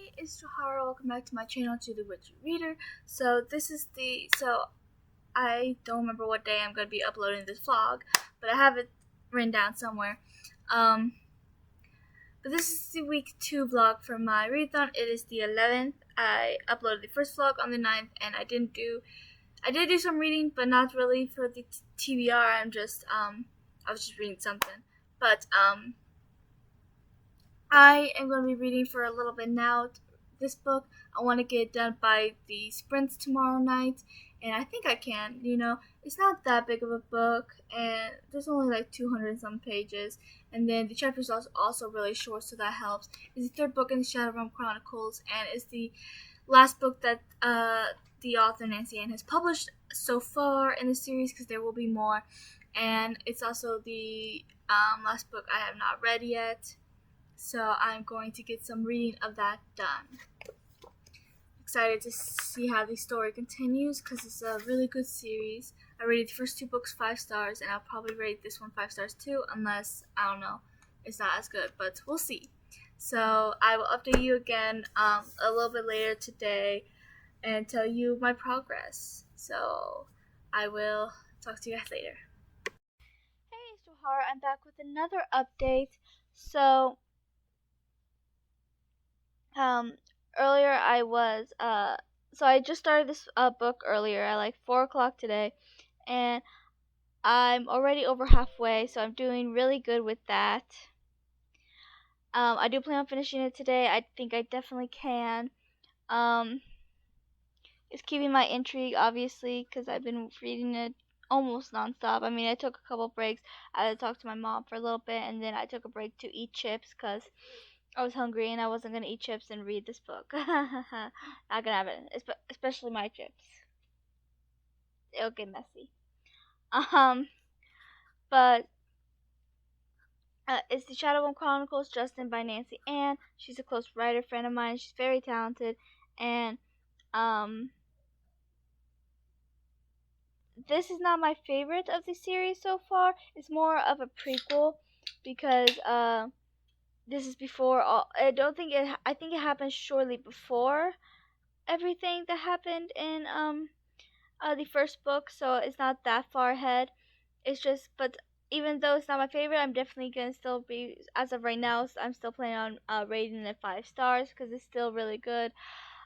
Hey, it's Johara. Welcome back to my channel, to the Witchy Reader. So I don't remember what day I'm going to be uploading this vlog, but I have it written down somewhere. But this is the week 2 vlog for my readathon. It is the 11th. I uploaded the first vlog on the 9th, and I did do some reading, but not really for the TBR. I was just reading something. But I am going to be reading for a little bit now. This book, I want to get it done by the sprints tomorrow night, and I think I can. It's not that big of a book, and there's only like 200 some pages, and then the chapters are also really short, so that helps. It's the third book in the Shadow Realm Chronicles, and it's the last book that the author Nancy Ann has published so far in the series, because there will be more, and it's also the last book I have not read yet. So I'm going to get some reading of that done. Excited to see how the story continues, because it's a really good series. I rated the first 2 books 5 stars, and I'll probably rate this one 5 stars too, unless, I don't know, it's not as good, but we'll see. So I will update you again a little bit later today and tell you my progress. So I will talk to you guys later. Hey, it's Johara. I'm back with another update. So earlier so I just started this book earlier at like 4 o'clock today, and I'm already over halfway, so I'm doing really good with that. I do plan on finishing it today. I think I definitely can. It's keeping my intrigue, obviously, because I've been reading it almost nonstop. I mean, I took a couple breaks. I had to talk to my mom for a little bit, and then I took a break to eat chips, because I was hungry and I wasn't gonna eat chips and read this book. Not gonna happen, especially my chips. It'll get messy. But it's the Shadow Realm Chronicles, Justin by Nancy Ann. She's a close writer friend of mine. She's very talented, and this is not my favorite of the series so far. It's more of a prequel, because this is before all. I think it happened shortly before everything that happened in the first book, so it's not that far ahead. But even though it's not my favorite, I'm definitely gonna still be, as of right now, I'm still planning on rating it 5 stars, because it's still really good.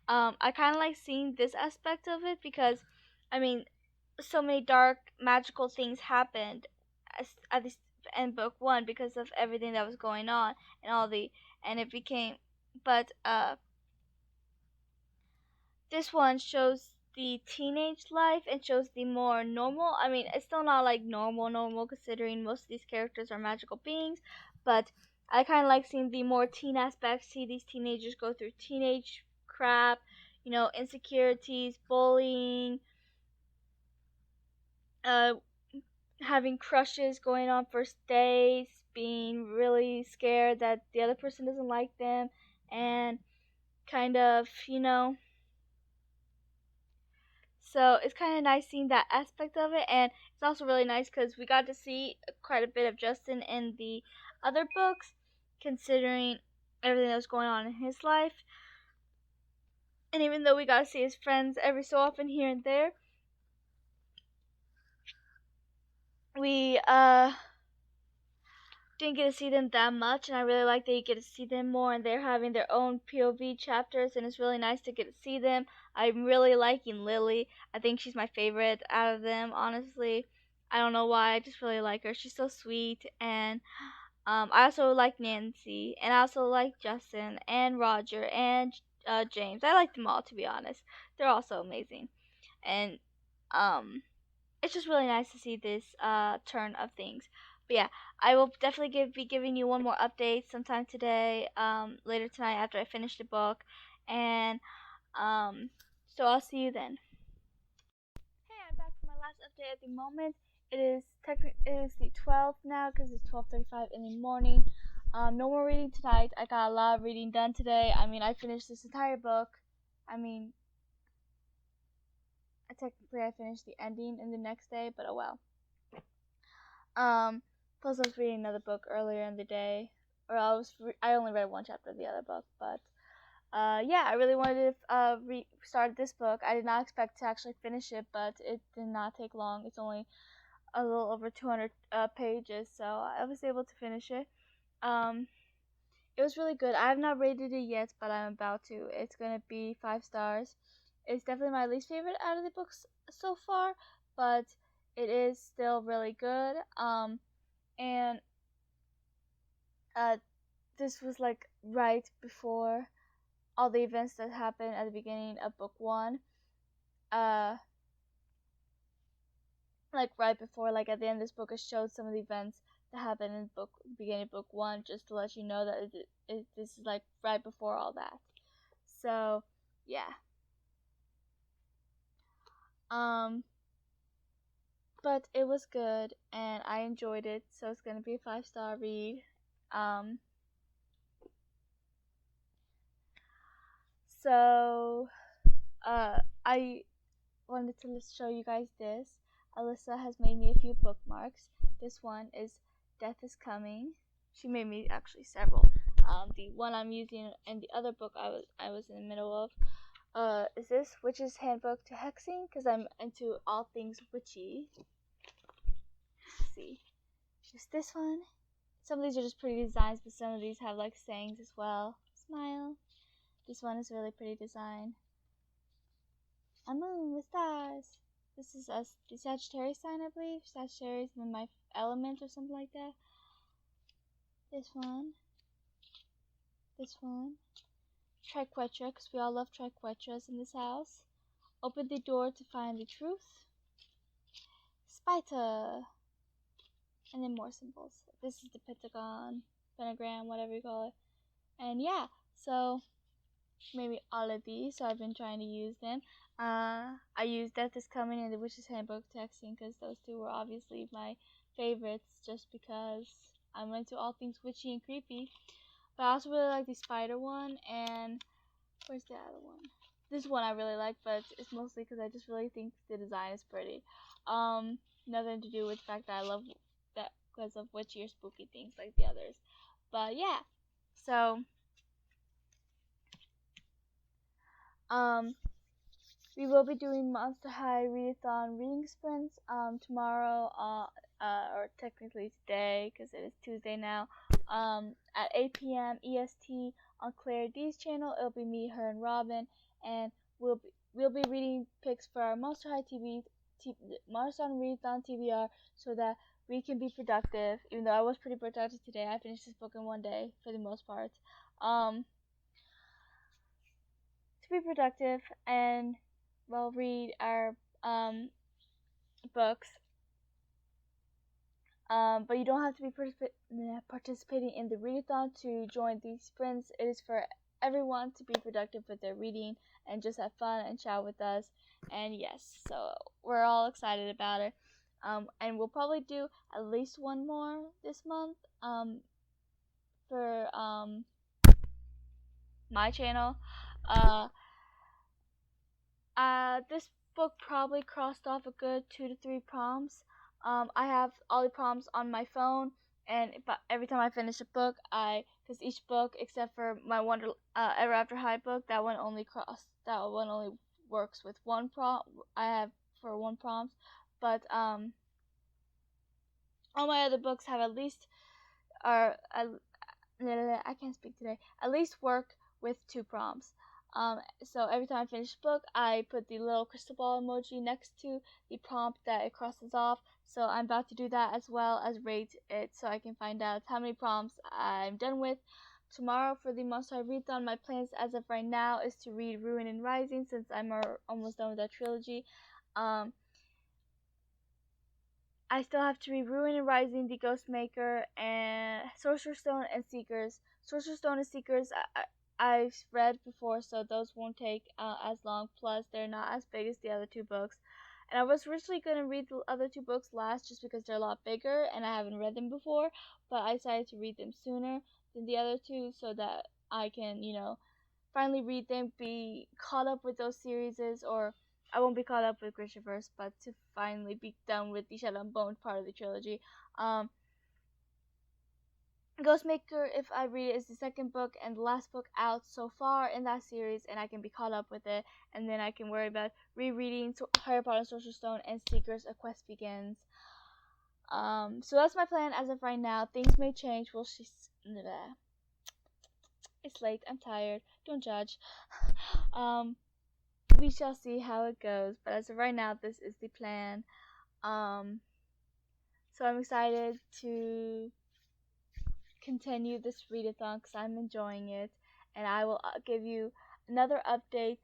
I kind of like seeing this aspect of it, because I mean, so many dark magical things happened at this in book 1 because of everything that was going on, and it became, but this one shows the teenage life and shows the more normal. I mean, it's still not like normal, considering most of these characters are magical beings, but I kind of like seeing the more teen aspects, see these teenagers go through teenage crap, insecurities, bullying, having crushes, going on first dates, being really scared that the other person doesn't like them, and kind of, so it's kind of nice seeing that aspect of it, and it's also really nice because we got to see quite a bit of Justin in the other books, considering everything that was going on in his life. And even though we got to see his friends every so often here and there, we didn't get to see them that much, and I really like that you get to see them more, and they're having their own POV chapters, and it's really nice to get to see them. I'm really liking Lily. I think she's my favorite out of them, honestly. I don't know why, I just really like her. She's so sweet, and I also like Nancy, and I also like Justin and Roger and James. I like them all, to be honest. They're also amazing, and it's just really nice to see this turn of things. But yeah, I will definitely be giving you one more update sometime today, later tonight after I finish the book, and so I'll see you then. Hey, I'm back for my last update at the moment. It is the 12th now, because it's 12:35 in the morning. No more reading tonight. I got a lot of reading done today. I mean, I finished this entire book. I mean, technically I finished the ending in the next day, but oh well. Plus I was reading another book earlier in the day, or I only read one chapter of the other book, but yeah, I really wanted to start this book. I did not expect to actually finish it, but it did not take long. It's only a little over 200 pages, so I was able to finish it. It was really good. I have not rated it yet, but I'm about to. It's gonna be 5 stars. It's definitely my least favorite out of the books so far, but it is still really good. And this was like right before all the events that happened at the beginning of book 1. Like right before, like at the end of this book, it showed some of the events that happened in beginning of book 1, just to let you know that this is like right before all that. So yeah. But it was good and I enjoyed it, so it's gonna be a 5-star read. So I wanted to show you guys this. Alyssa has made me a few bookmarks. This one is Death is Coming. She made me actually several. The one I'm using and the other book I was in the middle of is this Witch's Handbook to Hexing, because I'm into all things witchy. Let's see, just this one. Some of these are just pretty designs, but some of these have like sayings as well. Smile. This one is really pretty design. A moon with stars. This is the Sagittarius sign, I believe. Sagittarius and then my element or something like that. This one. This one. Triquetra, because we all love triquetras in this house. Open the door to find the truth. Spita. And then more symbols. This is the pentagram, whatever you call it. And yeah, so maybe all of these, so I've been trying to use them. I used Death is Coming and the Witch's Handbook texting because those two were obviously my favorites, just because I'm into all things witchy and creepy. But I also really like the spider one, and where's the other one? This one I really like, but it's mostly because I just really think the design is pretty. Nothing to do with the fact that I love that because of witchy or spooky things like the others. But yeah, so we will be doing Monster High Readathon reading sprints tomorrow, or technically today because it is Tuesday now, at 8 p.m. EST on Claire D's channel. It'll be me, her, and Robin, and we'll be reading picks for our Monster High Monster High Readathon TBR, so that we can be productive. Even though I was pretty productive today, I finished this book in one day for the most part. To be productive and read our books. But you don't have to be participating in the readathon to join these sprints. It is for everyone to be productive with their reading and just have fun and chat with us. And yes, so we're all excited about it. And we'll probably do at least one more this month for my channel. This book probably crossed off a good 2 to 3 prompts. I have all the prompts on my phone, and every time I finish a book, because each book except for my Ever After High book, that one only works with one prompt. I have for one prompt, but all my other books have at least I can't speak today. At least work with 2 prompts. So every time I finish a book, I put the little crystal ball emoji next to the prompt that it crosses off. So I'm about to do that as well as rate it, so I can find out how many prompts I'm done with. Tomorrow for the Monster High Readathon, my plans as of right now is to read Ruin and Rising, since I'm almost done with that trilogy. I still have to read Ruin and Rising, The Ghostmaker, and Sorcerer's Stone and Seekers. Sorcerer's Stone and Seekers I've read before, so those won't take as long. Plus, they're not as big as the other 2 books. And I was originally going to read the other 2 books last just because they're a lot bigger and I haven't read them before. But I decided to read them sooner than the other 2 so that I can, finally read them, be caught up with those series, or I won't be caught up with Grishaverse, but to finally be done with the Shadow and Bone part of the trilogy. Ghostmaker, if I read it, is the second book and the last book out so far in that series, and I can be caught up with it, and then I can worry about rereading Harry Potter and Sorcerer's Stone and Seekers: A Quest Begins. So that's my plan as of right now. Things may change. We'll see. It's late. I'm tired. Don't judge. We shall see how it goes. But as of right now, this is the plan. So I'm excited to continue this readathon because I'm enjoying it, and I will give you another update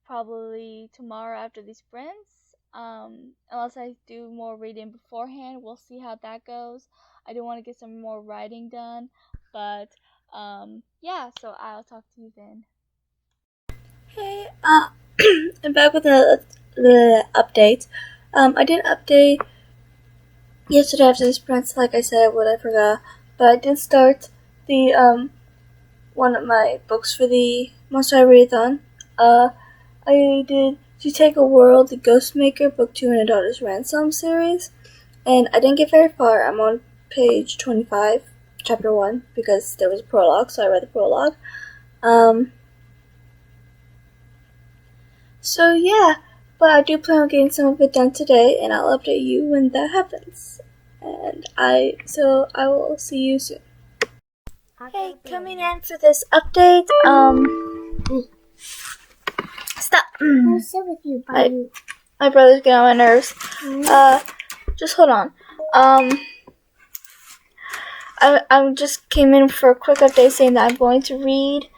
probably tomorrow after these sprints. Unless I do more reading beforehand, we'll see how that goes. I do want to get some more writing done, but yeah, so I'll talk to you then. Hey, I'm back with the update. I did update yesterday after the sprints, like I said, what I forgot, but I did start the one of my books for the Monster High Readathon. I did To Take a World, the Ghostmaker, Book 2 in a Daughter's Ransom series, and I didn't get very far. I'm on page 25, chapter 1, because there was a prologue, so I read the prologue. So yeah, but I do plan on getting some of it done today, and I'll update you when that happens. And I will see you soon. Hey, coming in for this update. Stop. What's up with you, buddy? My brother's getting on my nerves. Just hold on. I just came in for a quick update saying that I'm going to read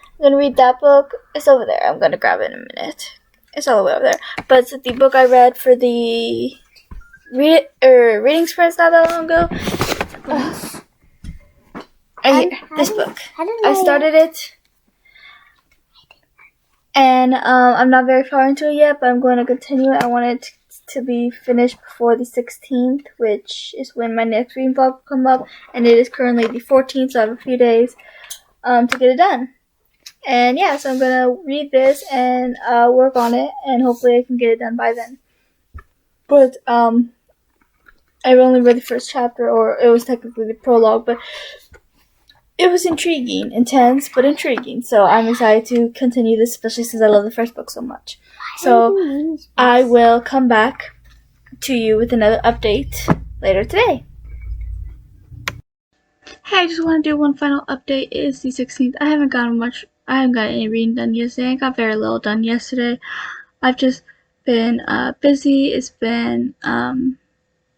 that book. It's over there. I'm gonna grab it in a minute. It's all the way over there. But it's the book I read for the reading sprints not that long ago. This book. I started it. And I'm not very far into it yet, but I'm going to continue it. I want it to be finished before the 16th, which is when my next reading vlog will come up. And it is currently the 14th, so I have a few days to get it done. And yeah, so I'm going to read this and work on it, and hopefully I can get it done by then. But I've only read the first chapter, or it was technically the prologue, but it was intriguing, intense, but intriguing. So I'm excited to continue this, especially since I love the first book so much. So I will come back to you with another update later today. Hey, I just want to do one final update. It is the 16th. I haven't gotten any reading done yesterday. I got very little done yesterday. I've just been busy. It's been an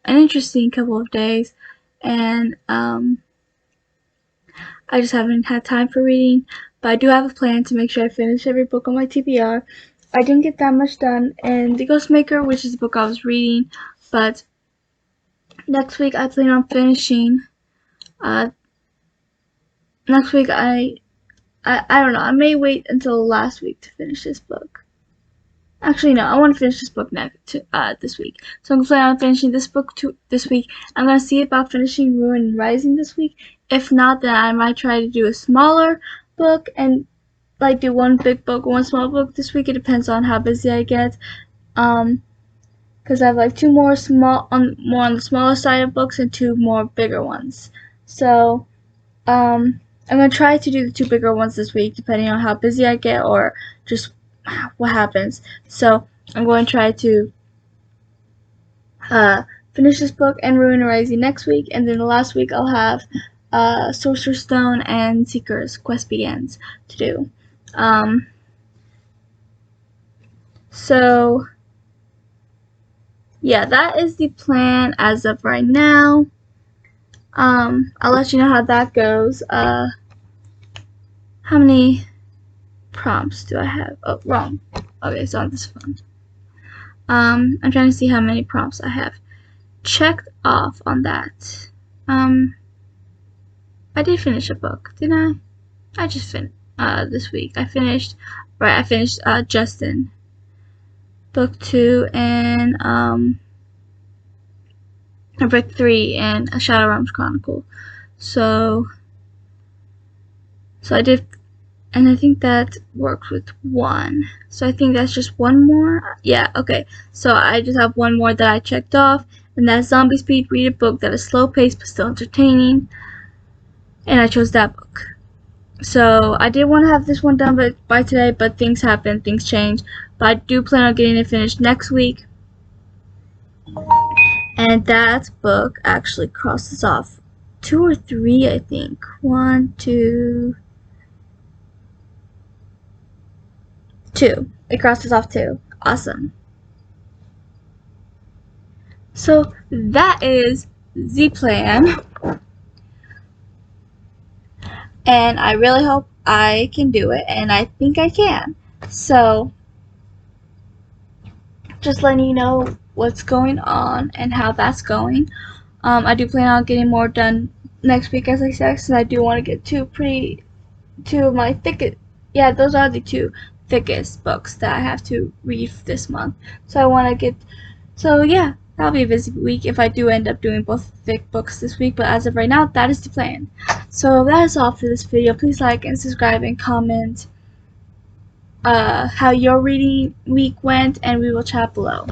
interesting couple of days, and I just haven't had time for reading, but I do have a plan to make sure I finish every book on my TBR. I didn't get that much done in The Ghostmaker, which is the book I was reading, but next week I plan on finishing. Next week I don't know. I may wait until last week to finish this book. Actually, no. I want to finish this book this week. So I'm planning on finishing this book this week. I'm gonna see about finishing Ruin and Rising this week. If not, then I might try to do a smaller book and like do one big book, one small book this week. It depends on how busy I get. Because I have like two more more on the smaller side of books and two more bigger ones. So I'm gonna try to do the two bigger ones this week, depending on how busy I get or just what happens. So I'm going to try to finish this book and Ruin and Rising next week, and then the last week I'll have Sorcerer's Stone and Seekers: Quest Begins to do. So yeah, that is the plan as of right now. I'll let you know how that goes. How many prompts do I have? Oh, wrong. Okay, it's on this phone. I'm trying to see how many prompts I have checked off on that. I did finish a book, didn't I? I just finished this week. I finished Justin, book 2, and book 3, and A Shadow Realms Chronicle. So I did. And I think that works with 1. So I think that's just 1 more. Yeah, okay. So I just have 1 more that I checked off. And that's Zombie Speed. Read a book that is slow paced but still entertaining. and I chose that book. So I did want to have this one done by today, but things happen, things change. But I do plan on getting it finished next week. And that book actually crosses off 2 or 3, I think. 1, 2, 2. It crosses off 2. Awesome. So that is the plan. And I really hope I can do it, and I think I can. So just letting you know what's going on and how that's going. I do plan on getting more done next week, as I said, because I do want to get two of my thickest. Yeah, those are the 2 thickest books that I have to read this month. So I want to get. So yeah, that'll be a busy week if I do end up doing both thick books this week. But as of right now, that is the plan. So that is all for this video. Please like and subscribe and comment how your reading week went, and we will chat below.